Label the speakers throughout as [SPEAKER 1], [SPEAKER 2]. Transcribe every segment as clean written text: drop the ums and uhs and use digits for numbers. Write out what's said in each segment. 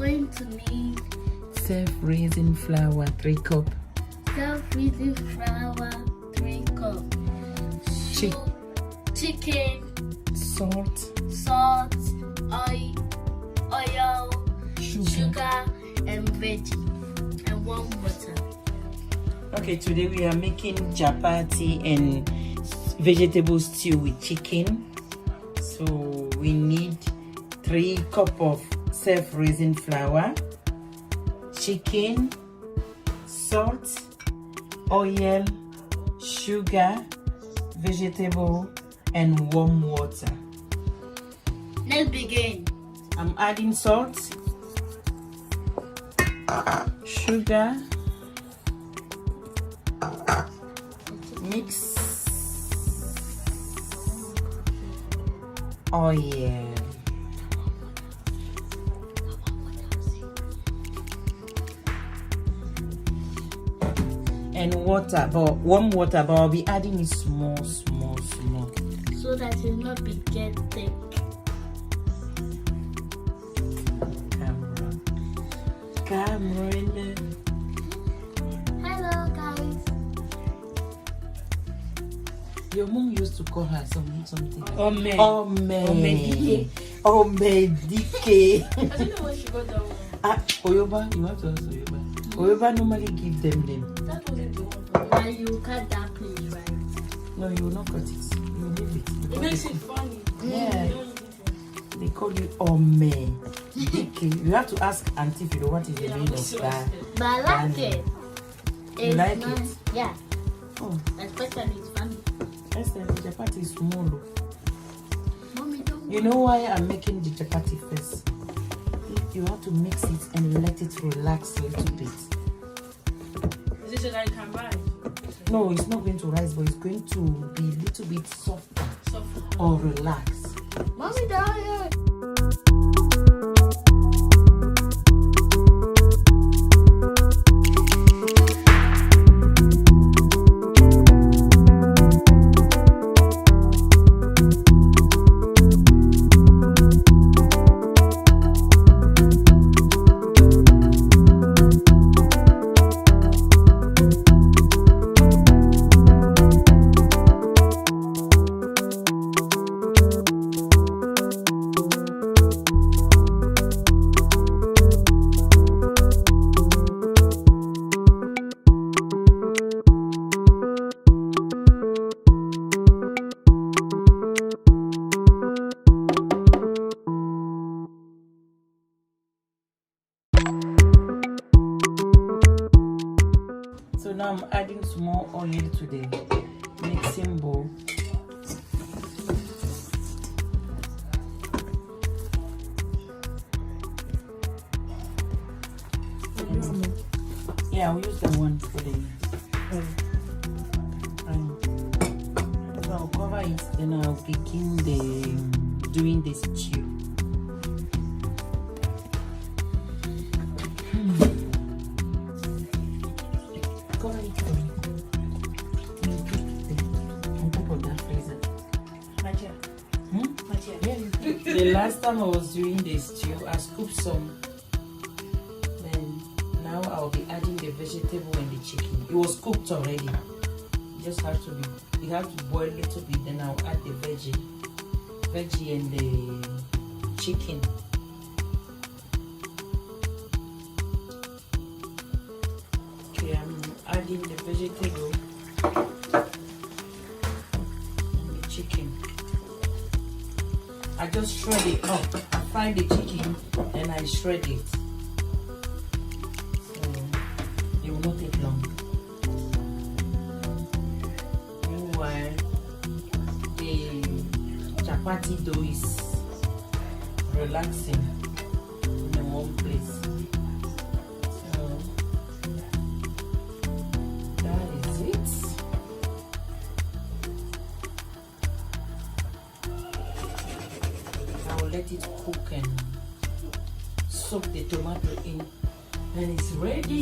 [SPEAKER 1] going to need
[SPEAKER 2] self-raising flour 3 cup,
[SPEAKER 1] self-raising flour 3 cup, chicken,
[SPEAKER 2] salt,
[SPEAKER 1] oil, sugar, and veggie, and warm water.
[SPEAKER 2] Okay, today we are making chapati and vegetable stew with chicken. So we need 3 cup of self-raising flour, chicken, salt, oil, sugar, vegetable, and warm water.
[SPEAKER 1] Let's begin.
[SPEAKER 2] I'm adding salt, sugar, mix, oil, and water, but warm water, but I'll be adding it small,
[SPEAKER 1] so that it will not be get thick.
[SPEAKER 2] Cameron.
[SPEAKER 1] Hello guys.
[SPEAKER 2] Your mom used to call her something.
[SPEAKER 1] Ome.
[SPEAKER 2] Dike.
[SPEAKER 1] I don't know what she got that one.
[SPEAKER 2] Oyoba, you have to ask Oyoba. Oyoba normally give them.
[SPEAKER 1] That wasn't the one. Now you cut that place, right?
[SPEAKER 2] No, you will not cut it. You leave it.
[SPEAKER 1] It makes it funny.
[SPEAKER 2] Yeah. They call you Ome. Dike. You have to ask Auntie if you know what is the meaning of that.
[SPEAKER 1] But I like it.
[SPEAKER 2] You like it?
[SPEAKER 1] Yeah.
[SPEAKER 2] Oh.
[SPEAKER 1] Especially it's funny.
[SPEAKER 2] Esther, the chapati is small.
[SPEAKER 1] Mommy, don't.
[SPEAKER 2] You know why I'm making the chapati first? You have to mix it and let it relax a little bit.
[SPEAKER 1] Is it so that it can rise?
[SPEAKER 2] No, it's not going to rise, but it's going to be a little bit softer or relax.
[SPEAKER 1] Mommy, down.
[SPEAKER 2] So now I'm adding small oil to the mixing bowl. Yeah, I'll use the one for the so I'll cover it, then I'll begin doing the stew. Cover it for me. On top of that freezer. Yeah. The last time I was doing the stew, I scooped some. Then now I'll be adding the vegetable and the chicken. It was cooked already. You just have to boil a little bit. Then I'll add the veggie and the chicken. Okay, I'm adding the vegetable and the chicken. I just shred it up. I fry the chicken and I shred it. So it will not take long. Meanwhile, the chapati dough is relaxing in one place. So that is it. I will let it cook and soak the tomato in, and it's ready.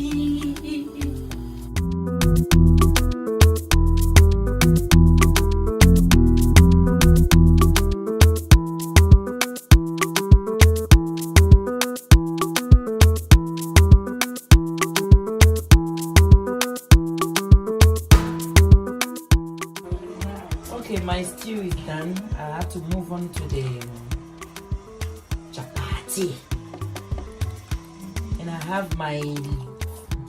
[SPEAKER 2] done, I have to move on to the chapati. And I have my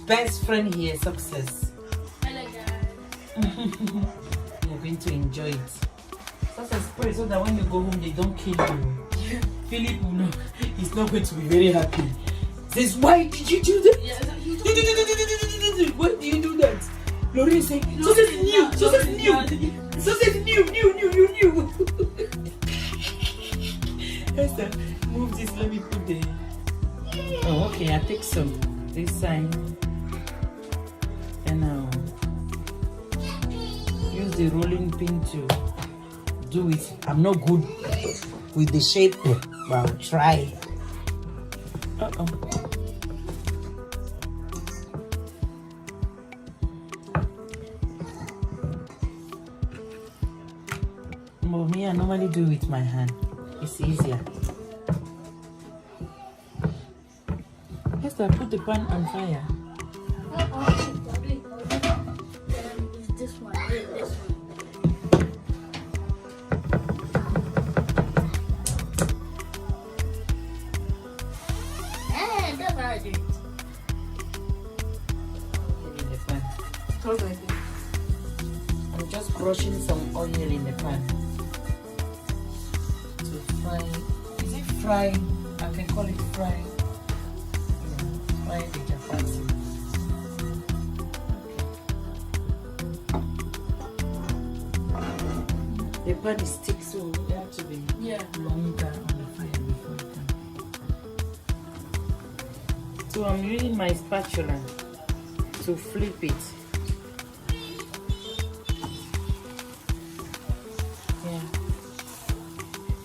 [SPEAKER 2] best friend here, Success.
[SPEAKER 1] Hello guys.
[SPEAKER 2] You're going to enjoy it. Success, pray so that when you go home, they don't kill you. Philip will know. He's not going to be very happy. Says, why did you do that?
[SPEAKER 1] Yes,
[SPEAKER 2] Why do you do that? Lorraine say, Success is new. Success is new. Success is new. Esther, move this. Let me put the. Oh, okay. I take some. This side. And now use the rolling pin to do it. I'm not good with the shape, but I'll try. But me, I normally do it with my hand. It's easier. Esther, put the pan on fire.
[SPEAKER 1] It's this one. This one. That's how I do it.
[SPEAKER 2] In the pan.
[SPEAKER 1] Okay.
[SPEAKER 2] I'm just brushing some oil in the pan to fry. Is it fry? I can call it fry. Yeah, fry the chapati. The pan is thick, so it has to be longer on the fire before it done. So I'm using my spatula to flip it.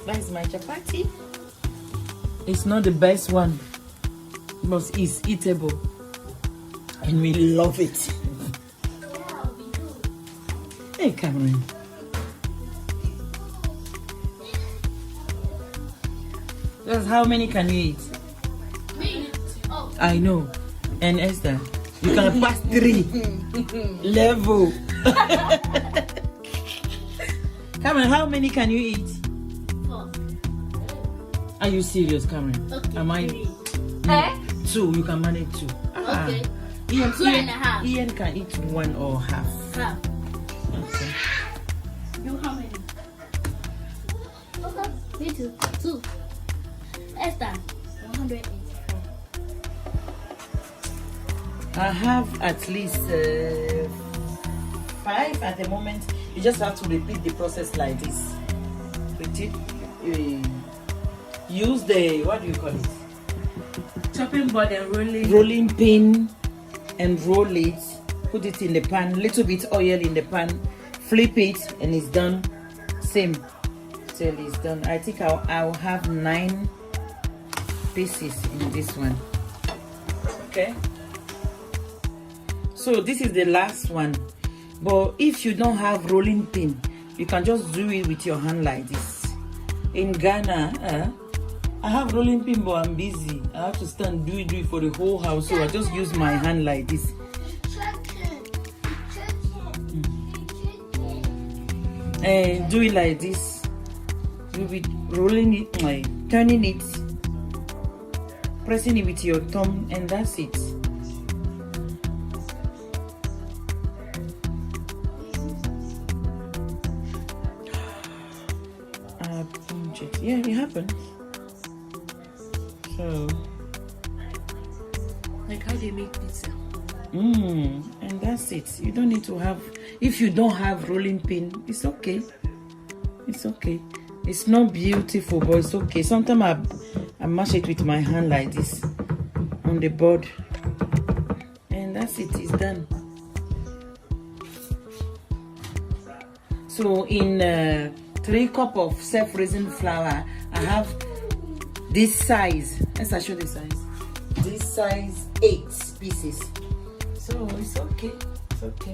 [SPEAKER 2] That is my chapati. It's not the best one, but it's eatable, and we love it. Hey, Cameron. That's how many can you eat?
[SPEAKER 1] Me? Oh.
[SPEAKER 2] I know. And Esther, you can pass 3 level. Cameron, how many can you eat?
[SPEAKER 1] 4.
[SPEAKER 2] Are you serious, Cameron?
[SPEAKER 1] Okay.
[SPEAKER 2] Am I?
[SPEAKER 1] 3.
[SPEAKER 2] 2. You can manage 2.
[SPEAKER 1] Okay.
[SPEAKER 2] Ian,
[SPEAKER 1] 2.5.
[SPEAKER 2] Ian can eat 1 or half.
[SPEAKER 1] Half.
[SPEAKER 2] Okay.
[SPEAKER 1] You how many? Okay. Me too. 2. Esther, 184.
[SPEAKER 2] I have at least 5 at the moment. You just have to repeat the process like this. Repeat. Use the, what do you call it?
[SPEAKER 1] Chopping board and rolling.
[SPEAKER 2] Rolling pin and roll it. Put it in the pan. Little bit oil in the pan. Flip it and it's done. Same till it's done. I think I'll have 9 pieces in this one. Okay. So this is the last one. But if you don't have rolling pin, you can just do it with your hand like this. In Ghana, I have rolling pin, but I'm busy. I have to stand do it for the whole house, so I just use my hand like this. And do it like this. Do it, rolling it, like turning it, pressing it with your thumb, and that's it. Yeah, it happens. So,
[SPEAKER 1] Like how they make pizza.
[SPEAKER 2] And that's it. You don't need to have. If you don't have rolling pin, it's okay. It's okay. It's not beautiful, but it's okay. Sometimes I mash it with my hand like this on the board, and that's it. It's done. So in 3 cups of self-raising flour, I have this size. Let's show the size. This size 8 pieces. So it's okay. It's okay.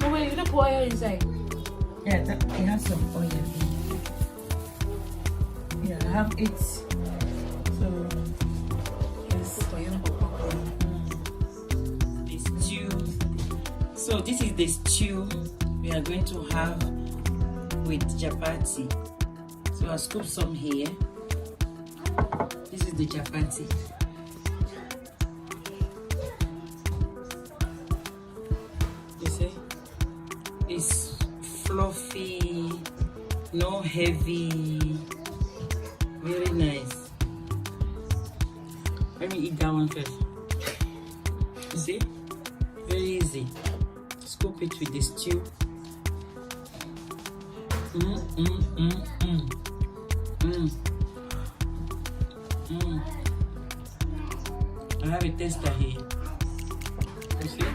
[SPEAKER 1] Oh wait, you don't put oil inside.
[SPEAKER 2] Yeah, it has some oil. Yeah, I have 8. So the stew. So this is the stew we are going to have with chapati. So I'll scoop some here. This is the chapati. You see? It's fluffy, no heavy, very nice. Let me eat that one first. You see? Very easy. Scoop it with the stew. I have a tester here. You see?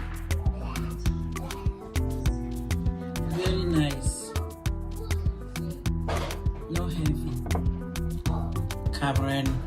[SPEAKER 2] Very nice. No heavy. Karen.